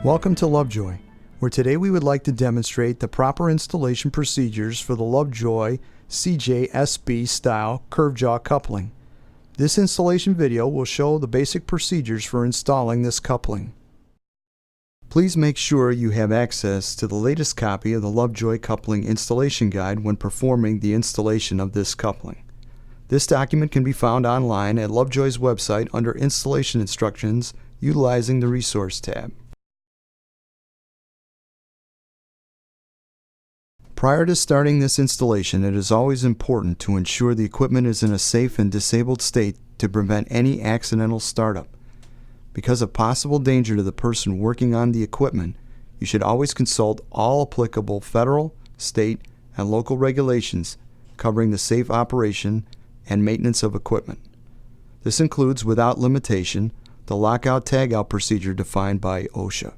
Welcome to Lovejoy, where today we would like to demonstrate the proper installation procedures for the Lovejoy CJSB style curved jaw coupling. This installation video will show the basic procedures for installing this coupling. Please make sure you have access to the latest copy of the Lovejoy Coupling Installation Guide when performing the installation of this coupling. This document can be found online at Lovejoy's website under Installation Instructions utilizing the Resource tab. Prior to starting this installation, it is always important to ensure the equipment is in a safe and disabled state to prevent any accidental startup. Because of possible danger to the person working on the equipment, you should always consult all applicable federal, state, and local regulations covering the safe operation and maintenance of equipment. This includes, without limitation, the lockout-tagout procedure defined by OSHA.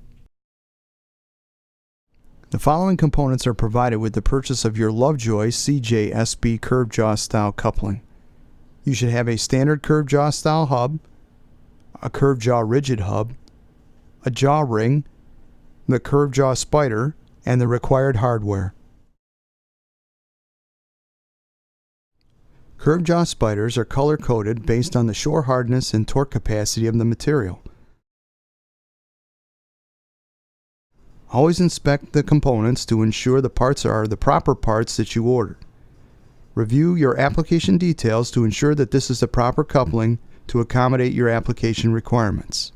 The following components are provided with the purchase of your Lovejoy CJSB curved jaw style coupling. You should have a standard curved jaw style hub, a curved jaw rigid hub, a jaw ring, the curved jaw spider, and the required hardware. Curved jaw spiders are color coded based on the shore hardness and torque capacity of the material. Always inspect the components to ensure the parts are the proper parts that you ordered. Review your application details to ensure that this is the proper coupling to accommodate your application requirements.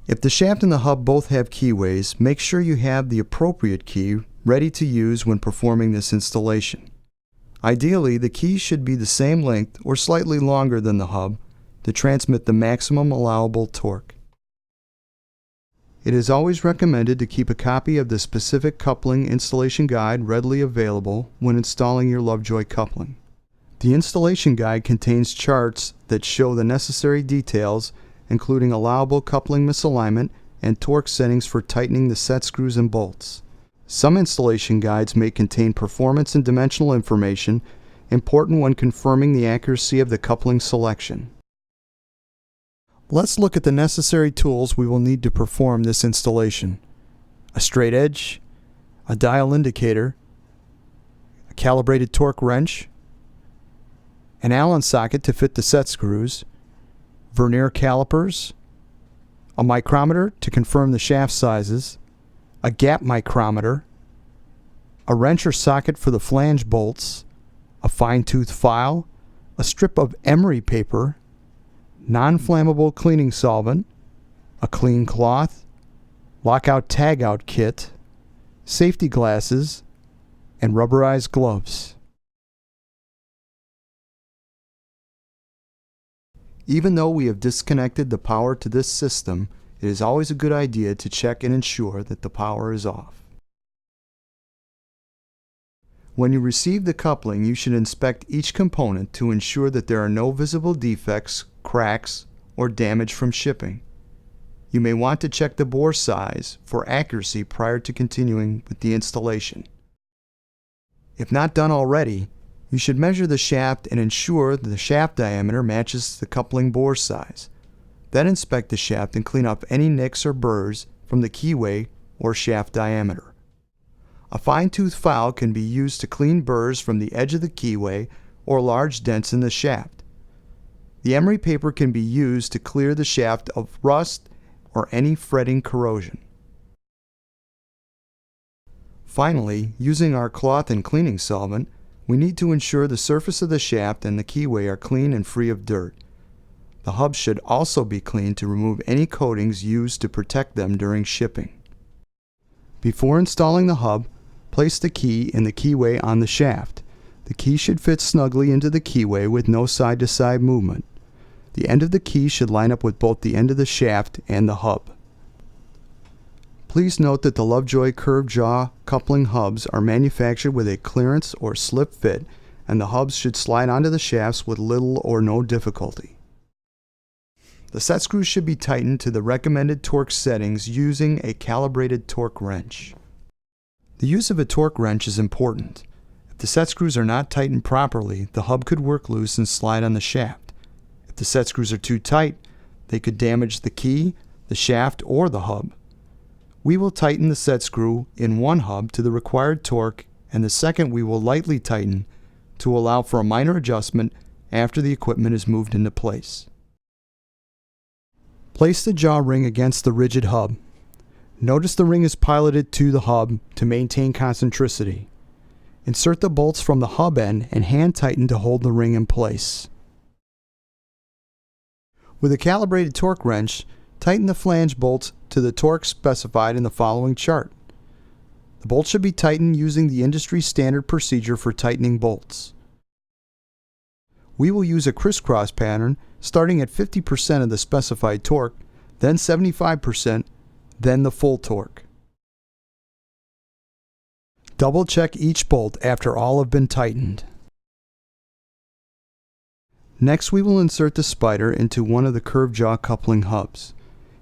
If the shaft and the hub both have keyways, make sure you have the appropriate key ready to use when performing this installation. Ideally, the key should be the same length or slightly longer than the hub to transmit the maximum allowable torque. It is always recommended to keep a copy of the specific coupling installation guide readily available when installing your Lovejoy coupling. The installation guide contains charts that show the necessary details, including allowable coupling misalignment and torque settings for tightening the set screws and bolts. Some installation guides may contain performance and dimensional information important when confirming the accuracy of the coupling selection. Let's look at the necessary tools we will need to perform this installation. A straight edge, a dial indicator, a calibrated torque wrench, an Allen socket to fit the set screws, vernier calipers, a micrometer to confirm the shaft sizes, a gap micrometer, a wrench or socket for the flange bolts, a fine-tooth file, a strip of emery paper, non-flammable cleaning solvent, a clean cloth, lockout-tagout kit, safety glasses, and rubberized gloves. Even though we have disconnected the power to this system, it is always a good idea to check and ensure that the power is off. When you receive the coupling, you should inspect each component to ensure that there are no visible defects, cracks, or damage from shipping. You may want to check the bore size for accuracy prior to continuing with the installation. If not done already, you should measure the shaft and ensure that the shaft diameter matches the coupling bore size. Then inspect the shaft and clean up any nicks or burrs from the keyway or shaft diameter. A fine-tooth file can be used to clean burrs from the edge of the keyway or large dents in the shaft. The emery paper can be used to clear the shaft of rust or any fretting corrosion. Finally, using our cloth and cleaning solvent, we need to ensure the surface of the shaft and the keyway are clean and free of dirt. The hub should also be cleaned to remove any coatings used to protect them during shipping. Before installing the hub, place the key in the keyway on the shaft. The key should fit snugly into the keyway with no side-to-side movement. The end of the key should line up with both the end of the shaft and the hub. Please note that the Lovejoy curved jaw coupling hubs are manufactured with a clearance or slip fit, and the hubs should slide onto the shafts with little or no difficulty. The set screws should be tightened to the recommended torque settings using a calibrated torque wrench. The use of a torque wrench is important. If the set screws are not tightened properly, the hub could work loose and slide on the shaft. If the set screws are too tight, they could damage the key, the shaft, or the hub. We will tighten the set screw in one hub to the required torque, and the second we will lightly tighten to allow for a minor adjustment after the equipment is moved into place. Place the jaw ring against the rigid hub. Notice the ring is piloted to the hub to maintain concentricity. Insert the bolts from the hub end and hand tighten to hold the ring in place. With a calibrated torque wrench, tighten the flange bolts to the torque specified in the following chart. The bolts should be tightened using the industry standard procedure for tightening bolts. We will use a crisscross pattern starting at 50% of the specified torque, then 75%, then the full torque. Double check each bolt after all have been tightened. Next, we will insert the spider into one of the curved jaw coupling hubs.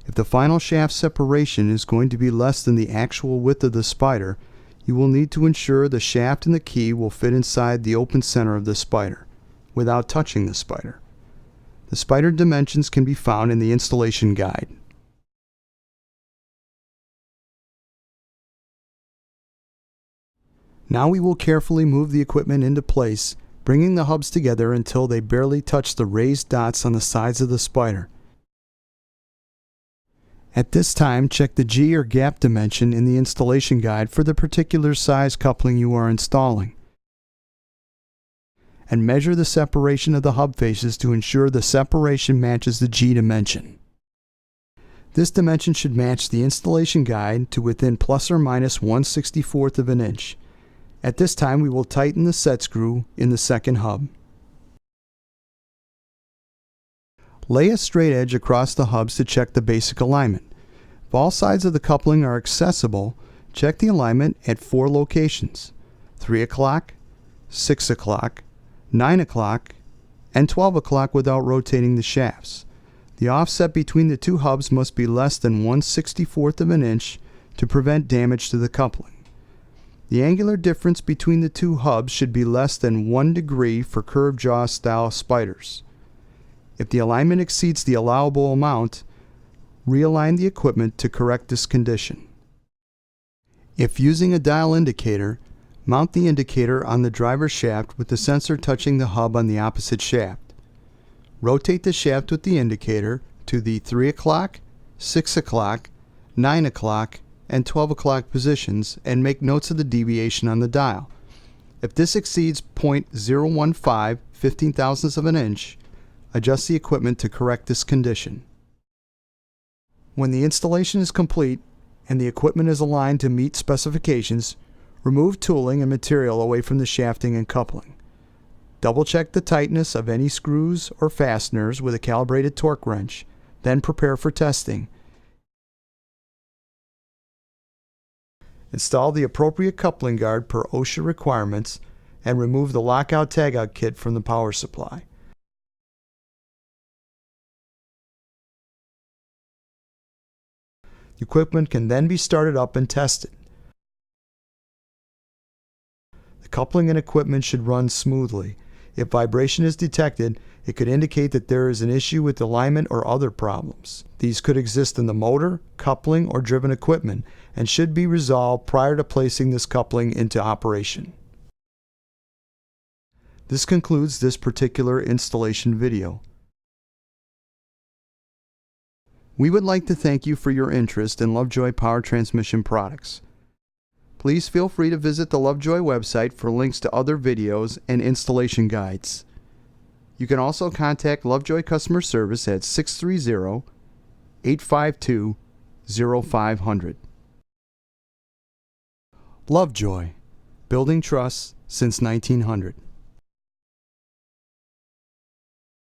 If the final shaft separation is going to be less than the actual width of the spider, you will need to ensure the shaft and the key will fit inside the open center of the spider, without touching the spider. The spider dimensions can be found in the installation guide. Now we will carefully move the equipment into place, bringing the hubs together until they barely touch the raised dots on the sides of the spider. At this time, check the G or gap dimension in the installation guide for the particular size coupling you are installing, and measure the separation of the hub faces to ensure the separation matches the G dimension. This dimension should match the installation guide to within plus or minus 1/64 of an inch. At this time, we will tighten the set screw in the second hub. Lay a straight edge across the hubs to check the basic alignment. If all sides of the coupling are accessible, check the alignment at 4 locations: 3 o'clock, 6 o'clock, 9 o'clock, and 12 o'clock without rotating the shafts. The offset between the two hubs must be less than 1/64 of an inch to prevent damage to the coupling. The angular difference between the two hubs should be less than 1 degree for curved jaw style spiders. If the alignment exceeds the allowable amount, realign the equipment to correct this condition. If using a dial indicator, mount the indicator on the driver's shaft with the sensor touching the hub on the opposite shaft. Rotate the shaft with the indicator to the 3 o'clock, 6 o'clock, 9 o'clock, and 12 o'clock positions and make notes of the deviation on the dial. If this exceeds 0.015 15,000ths of an inch, adjust the equipment to correct this condition. When the installation is complete and the equipment is aligned to meet specifications, remove tooling and material away from the shafting and coupling. Double check the tightness of any screws or fasteners with a calibrated torque wrench, then prepare for testing. Install the appropriate coupling guard per OSHA requirements and remove the lockout-tagout kit from the power supply. The equipment can then be started up and tested. The coupling and equipment should run smoothly. If vibration is detected, it could indicate that there is an issue with alignment or other problems. These could exist in the motor, coupling, or driven equipment and should be resolved prior to placing this coupling into operation. This concludes this particular installation video. We would like to thank you for your interest in Lovejoy Power Transmission products. Please feel free to visit the Lovejoy website for links to other videos and installation guides. You can also contact Lovejoy Customer Service at 630-852-0500. Lovejoy, building trust since 1900.